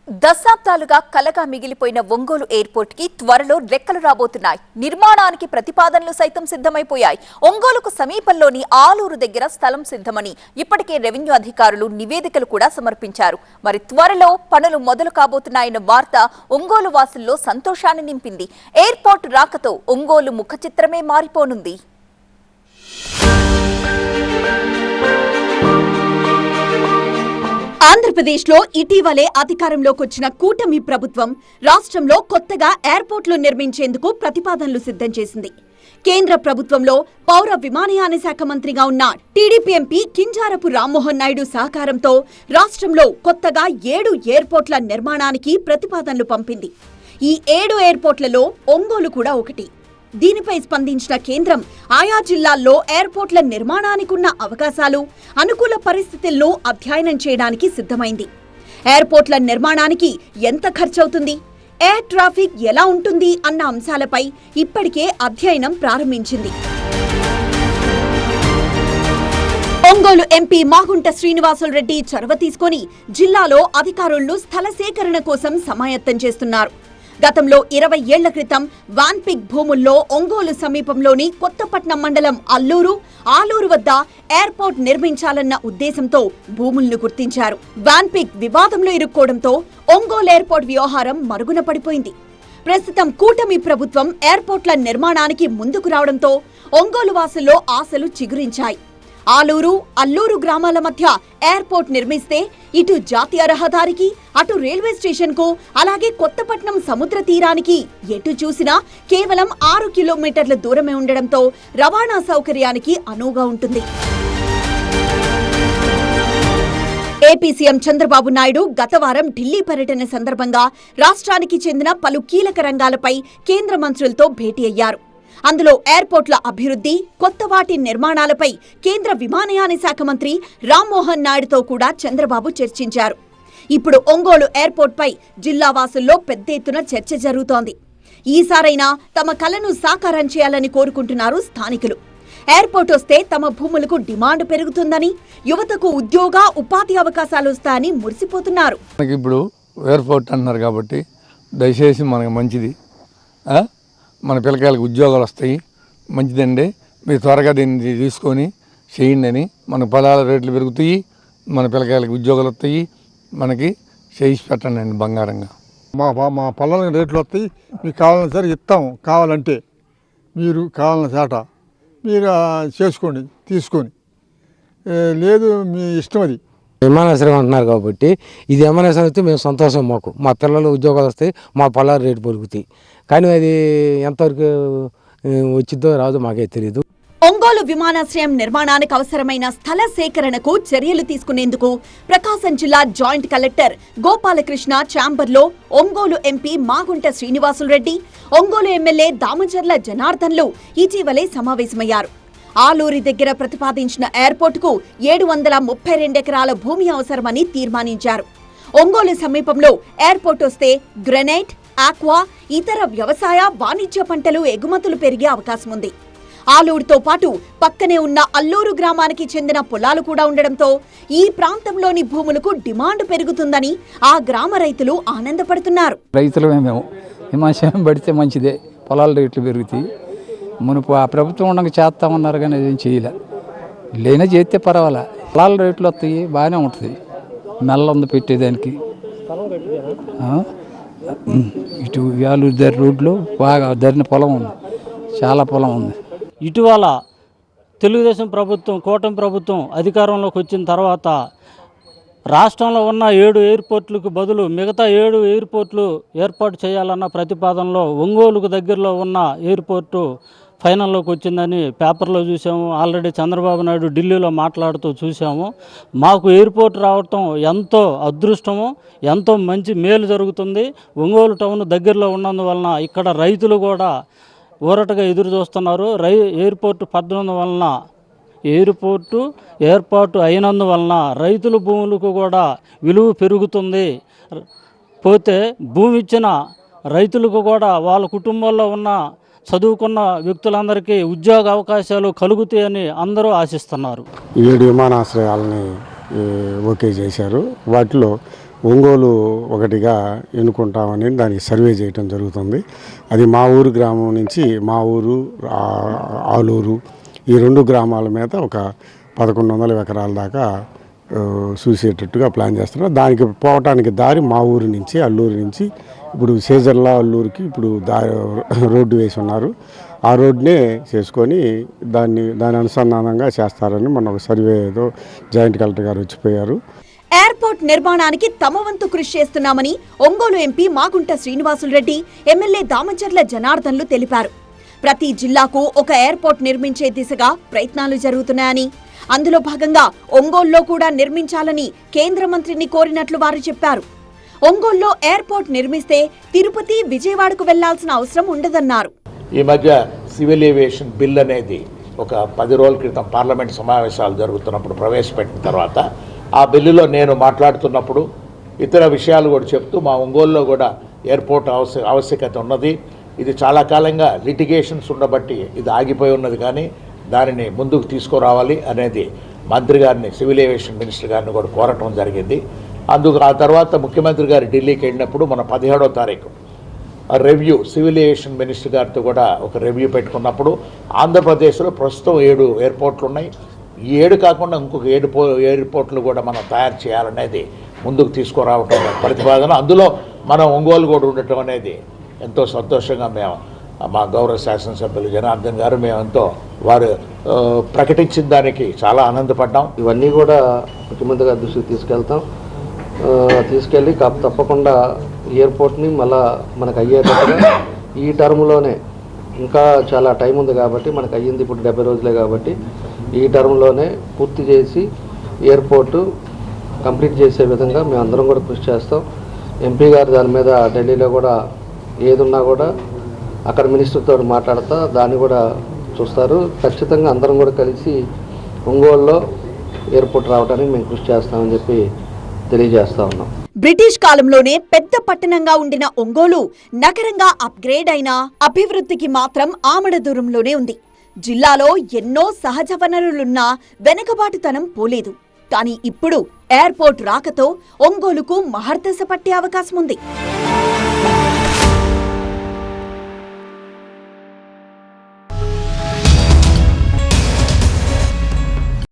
దశాబ్దాలుగా కలగా మిగిలిపోయిన ఒంగోలు ఎయిర్పోర్ట్ కి త్వరలో రెక్కలు రాబోతున్నాయి. నిర్మాణానికి ప్రతిపాదనలు సైతం సిద్ధమైపోయాయి. ఒంగోలుకు సమీపంలోని ఆలూరు దగ్గర స్థలం సిద్ధమని ఇప్పటికే రెవెన్యూ అధికారులు నివేదికలు కూడా సమర్పించారు. మరి త్వరలో పనులు మొదలు కాబోతున్నాయన్న వార్త ఒంగోలు వాసుల్లో సంతోషాన్ని నింపింది. ఎయిర్పోర్ట్ రాకతో ఒంగోలు ముఖ చిత్రమే మారిపోనుంది. ఆంధ్రప్రదేశ్లో ఇటీవలే అధికారంలోకి వచ్చిన కూటమి ప్రభుత్వం రాష్ట్రంలో కొత్తగా ఎయిర్పోర్ట్లు నిర్మించేందుకు ప్రతిపాదనలు సిద్ధం చేసింది. కేంద్ర ప్రభుత్వంలో పౌర విమానయాన శాఖ మంత్రిగా ఉన్న టీడీపీ ఎంపీ కింజారపు రామ్మోహన్ నాయుడు సహకారంతో రాష్ట్రంలో కొత్తగా 7 ఎయిర్పోర్ట్ల నిర్మాణానికి ప్రతిపాదనలు పంపింది. ఈ 7 ఎయిర్పోర్ట్లలో ఒంగోలు కూడా ఒకటి. దీనిపై స్పందించిన కేంద్రం ఆయా జిల్లాల్లో ఎయిర్పోర్ట్ల నిర్మాణానికున్న అవకాశాలు, అనుకూల పరిస్థితులను అధ్యయనం చేయడానికి సిద్ధమైంది. ఎయిర్పోర్ట్ల నిర్మాణానికి ఎంత ఖర్చవుతుంది, ఎయిర్ ట్రాఫిక్ ఎలా ఉంటుంది అన్న అంశాలపై ఇప్పటికే అధ్యయనం ప్రారంభించింది. ఒంగోలు ఎంపీ మాగుంట శ్రీనివాసులు రెడ్డి చొరవ తీసుకొని జిల్లాలో అధికారులు స్థల సేకరణ కోసం సమాయత్తం చేస్తున్నారు. గతంలో 20 ఏళ్ల క్రితం వాన్పిక్ భూముల్లో ఒంగోలు సమీపంలోని కొత్తపట్నం మండలం ఆలూరు వద్ద ఎయిర్పోర్ట్ నిర్మించాలన్న ఉద్దేశంతో భూములను గుర్తించారు. వాన్పిక్ వివాదంలో ఇరుక్కోవడంతో ఒంగోలు ఎయిర్పోర్ట్ వ్యవహారం మరుగున పడిపోయింది. ప్రస్తుతం కూటమి ప్రభుత్వం ఎయిర్పోర్ట్ల నిర్మాణానికి ముందుకు రావడంతో ఒంగోలు వాసుల్లో ఆశలు చిగురించాయి. అల్లూరు గ్రామాల మధ్య ఎయిర్పోర్ట్ నిర్మిస్తే ఇటు జాతీయ రహదారికి, అటు రైల్వే స్టేషన్ కు, అలాగే కొత్తపట్నం సముద్ర తీరానికి ఎటు చూసినా కేవలం 6 కిలోమీటర్ల దూరమే ఉండడంతో రవాణా సౌకర్యానికి అనువుగా ఉంటుంది. ఏపీ సీఎం చంద్రబాబు నాయుడు గత వారం ఢిల్లీ పర్యటన సందర్భంగా రాష్ట్రానికి చెందిన పలు కీలక రంగాలపై కేంద్ర మంత్రులతో భేటీ అయ్యారు. అందులో ఎయిర్పోర్ట్ల అభివృద్ధి, కొత్త వాటి నిర్మాణాలపై కేంద్ర విమానయాన శాఖ మంత్రి రామ్మోహన్ నాయుడుతో కూడా చంద్రబాబు చర్చించారు. ఇప్పుడు ఒంగోలు ఎయిర్పోర్ట్పై జిల్లా వాసుల్లో పెద్ద ఎత్తున చర్చ జరుగుతోంది. ఈసారైనా తమ కలను సాకారం చేయాలని కోరుకుంటున్నారు స్థానికులు. ఎయిర్పోర్ట్ వస్తే తమ భూములకు డిమాండ్ పెరుగుతుందని, యువతకు ఉద్యోగ ఉపాధి అవకాశాలు వస్తాయని మురిసిపోతున్నారు. ఇప్పుడు ఎయిర్పోర్ట్ అన్నారు కాబట్టి దయచేసి మనకు మంచిది, మన పిల్లకాయలకు ఉద్యోగాలు వస్తాయి, మంచిదండి. మీరు త్వరగా దీన్ని తీసుకొని చేయండి అని. మన పొలాల రేట్లు పెరుగుతాయి, మన పిల్లకాయలకు ఉద్యోగాలు వస్తాయి, మనకి చేసి పెట్టండి అండి బంగారంగా. మా పొలాల రేట్లు వస్తాయి, మీకు కావాలని సరే ఇస్తాం. కావాలంటే మీరు కావాలన్న చాట మీరు చేసుకోండి, తీసుకొని, లేదు మీ ఇష్టం. అది విమానాశ్రయం అంటున్నారు కాబట్టి ఇది విమానాశ్రయం వస్తే మేము సంతోషం. మా పిల్లలు ఉద్యోగాలు వస్తాయి, మా పొలాల రేటు పెరుగుతాయి. కానీ అది ఎంతవరకు వచ్చిద్దో రాదో మాకే తెలియదు. ఒంగోలు విమానాశ్రయం నిర్మాణానికి అవసరమైన స్థల సేకరణకు చర్యలు తీసుకునేందుకు ప్రకాశం జిల్లా జాయింట్ కలెక్టర్ గోపాలకృష్ణ ఛాంబర్లో ఒంగోలు ఎంపీ మాగుంట శ్రీనివాసులు రెడ్డి, ఒంగోలు ఎమ్మెల్యే దామచర్ల జనార్దన్లు ఇటీవలే సమావేశమయ్యారు. ఆలూరి దగ్గర ప్రతిపాదించిన ఎయిర్పోర్టుకు 732 ఎకరాల భూమి అవసరమని తీర్మానించారు. ఒంగోలు సమీపంలో ఎయిర్పోర్ట్ వస్తే గ్రెనైట్, ఆక్వా, ఇతర వ్యవసాయ, వాణిజ్య పంటలు ఎగుమతులు పెరిగే అవకాశం ఉంది. ఆలూరుతో పాటు పక్కనే ఉన్న అల్లూరు గ్రామానికి చెందిన పొలాలు కూడా ఉండడంతో ఈ ప్రాంతంలోని భూములకు డిమాండ్ పెరుగుతుందని ఆ గ్రామ రైతులు ఆనందపడుతున్నారు. రైతులమేమో హిమాశయం పడితే మంచిదే, పొలాల రేట్లు పెరుగుతాయి. మునుపు ఆ ప్రభుత్వం ఉండగా చేస్తామన్నారు కానీ అదేం చేయలే. లేనే చేస్తే పర్వాలే, పొలాల రేట్లు వస్తాయి, బాగానే ఉంటుంది. మెల్ల ఉంది పెట్టేదానికి. ఇటు వ్యాలు ధర రోడ్లో బాగా ధరిన పొలం ఉంది, చాలా పొలం ఉంది. ఇటీవల తెలుగుదేశం ప్రభుత్వం, కూటమి ప్రభుత్వం అధికారంలోకి వచ్చిన తర్వాత రాష్ట్రంలో ఉన్న 7 ఎయిర్పోర్ట్లకు బదులు మిగతా 7 ఎయిర్పోర్ట్లు ఏర్పాటు చేయాలన్న ప్రతిపాదనలో ఒంగోలుకు దగ్గరలో ఉన్న ఎయిర్పోర్టు ఫైనల్లోకి వచ్చిందని పేపర్లో చూసాము. ఆల్రెడీ చంద్రబాబు నాయుడు ఢిల్లీలో మాట్లాడుతూ చూసాము. మాకు ఎయిర్పోర్ట్ రావటం ఎంతో అదృష్టము, ఎంతో మంచి మేలు జరుగుతుంది. ఒంగోలు టౌన్ దగ్గరలో ఉన్నందువలన ఇక్కడ రైతులు కూడా ఊరటగా ఎదురు చూస్తున్నారు. ఎయిర్పోర్టు పడినందువలన, ఎయిర్పోర్టు ఏర్పాటు అయినందువలన రైతుల భూములకు కూడా విలువ పెరుగుతుంది. పోతే భూమి ఇచ్చిన రైతులకు కూడా వాళ్ళ కుటుంబాల్లో ఉన్న చదువుకున్న వ్యక్తులందరికీ ఉద్యోగ అవకాశాలు కలుగుతాయని అందరూ ఆశిస్తున్నారు. 7 విమానాశ్రయాలని ఓకే చేశారు. వాటిలో ఒంగోలు ఒకటిగా ఎన్నుకుంటామని దానికి సర్వే చేయటం జరుగుతుంది. అది మా ఊరు గ్రామం నుంచి మా ఊరు ఆలూరు ఈ 2 గ్రామాల మీద ఒక 1100 ఎకరాల దాకా చూసేటట్టుగా ప్లాన్ చేస్తున్నారు. దానికి పోవటానికి దారి మా ఊరు నుంచి అల్లూరు నుంచి ఇప్పుడు సేజర్ల అల్లూరుకి ఇప్పుడు రోడ్డు వేసి ఉన్నారు. ఆ రోడ్నే చేసుకొని దాని అనుసంధానంగా చేస్తారని మొన్న ఒక సర్వేతో జాయింట్ కలెక్టర్ గారు వచ్చిపోయారు. ఎయిర్పోర్ట్ నిర్మాణానికి తమ వంతు కృషి చేస్తున్నామని ఒంగోలు ఎంపీ మాగుంట శ్రీనివాసులు రెడ్డి, ఎమ్మెల్యే దామచర్ల జనార్దన్లు తెలిపారు. ప్రతి జిల్లాకు ఒక ఎయిర్పోర్ట్ నిర్మించే దిశగా ప్రయత్నాలు జరుగుతున్నాయని, అందులో భాగంగా ఒంగోలులో కూడా నిర్మించాలని కేంద్ర మంత్రిని కోరినట్లు వారు చెప్పారు. ఒంగోలులో ఎయిర్పోర్ట్ నిర్మిస్తే తిరుపతి, విజయవాడకు వెళ్లాల్సిన అవసరం ఉండదన్నారు. ఈ మధ్య సివిల్ ఏవియేషన్ బిల్ అనేది ఒక 10 రోజుల క్రితం పార్లమెంట్ సమావేశాలు జరుగుతున్నప్పుడు ప్రవేశపెట్టిన తర్వాత ఆ బిల్లులో నేను మాట్లాడుతున్నప్పుడు ఇతర విషయాలు కూడా చెప్తూ మా ఒంగోలులో కూడా ఎయిర్పోర్ట్ ఆవశ్యకత ఉన్నది. ఇది చాలా కాలంగా లిటిగేషన్స్ ఉండబట్టి ఇది ఆగిపోయి ఉన్నది, కానీ దానిని ముందుకు తీసుకురావాలి అనేది మంత్రి గారిని, సివిల్ ఏవియేషన్ మినిస్టర్ గారిని కూడా కోరటం జరిగింది. అందుకు ఆ తర్వాత ముఖ్యమంత్రి గారు ఢిల్లీకి వెళ్ళినప్పుడు మన 17వ తారీఖు రివ్యూ సివిల్ ఏవియేషన్ మినిస్టర్ గారితో కూడా ఒక రివ్యూ పెట్టుకున్నప్పుడు ఆంధ్రప్రదేశ్లో ప్రస్తుతం 7 ఎయిర్పోర్ట్లు ఉన్నాయి. ఈ 7 కాకుండా ఇంకొక 7 ఎయిర్పోర్ట్లు కూడా మనం తయారు చేయాలనేది ముందుకు తీసుకురావటం ప్రతిపాదన. అందులో మనం ఒంగోలు కూడా ఉండటం అనేది ఎంతో సంతోషంగా మేము మా గౌరవ శాసనసభ్యులు జనార్దన్ గారు మేమెంతో వారు ప్రకటించిన దానికి చాలా ఆనందపడ్డాం. ఇవన్నీ కూడా ముఖ్యమంత్రి గారి దృష్టికి తీసుకెళ్ళి తప్పకుండా ఎయిర్పోర్ట్ని మళ్ళా మనకు అయ్యేటట్టుగా ఈ టర్మ్లోనే, ఇంకా చాలా టైం ఉంది కాబట్టి మనకు అయ్యింది ఇప్పుడు 70 రోజులే కాబట్టి ఈ టర్మ్లోనే పూర్తి చేసి ఎయిర్పోర్టు కంప్లీట్ చేసే విధంగా మేము అందరం కూడా కృషి చేస్తాం. ఎంపీ గారు దాని మీద ఢిల్లీలో కూడా ఏదున్నా కూడా అక్కడ మినిస్టర్తో మాట్లాడతా దాన్ని కూడా చూస్తారు. ఖచ్చితంగా అందరం కూడా కలిసి ఒంగోలులో ఎయిర్పోర్ట్ రావడానికి మేము కృషి చేస్తామని చెప్పి తెలియజేస్తా ఉన్నాం. బ్రిటిష్ కాలంలోనే పెద్ద పట్టణంగా ఉండిన ఒంగోలు నగరంగా అప్గ్రేడ్ అయినా అభివృద్ధికి మాత్రం ఆమడ దూరంలోనే ఉంది. జిల్లాలో ఎన్నో సహజ వనరులున్నా వెనకబాటుతనం పోలేదు. కానీ ఇప్పుడు ఎయిర్పోర్ట్ రాకతో ఒంగోలుకు మహర్దశ పట్టే అవకాశం ఉంది.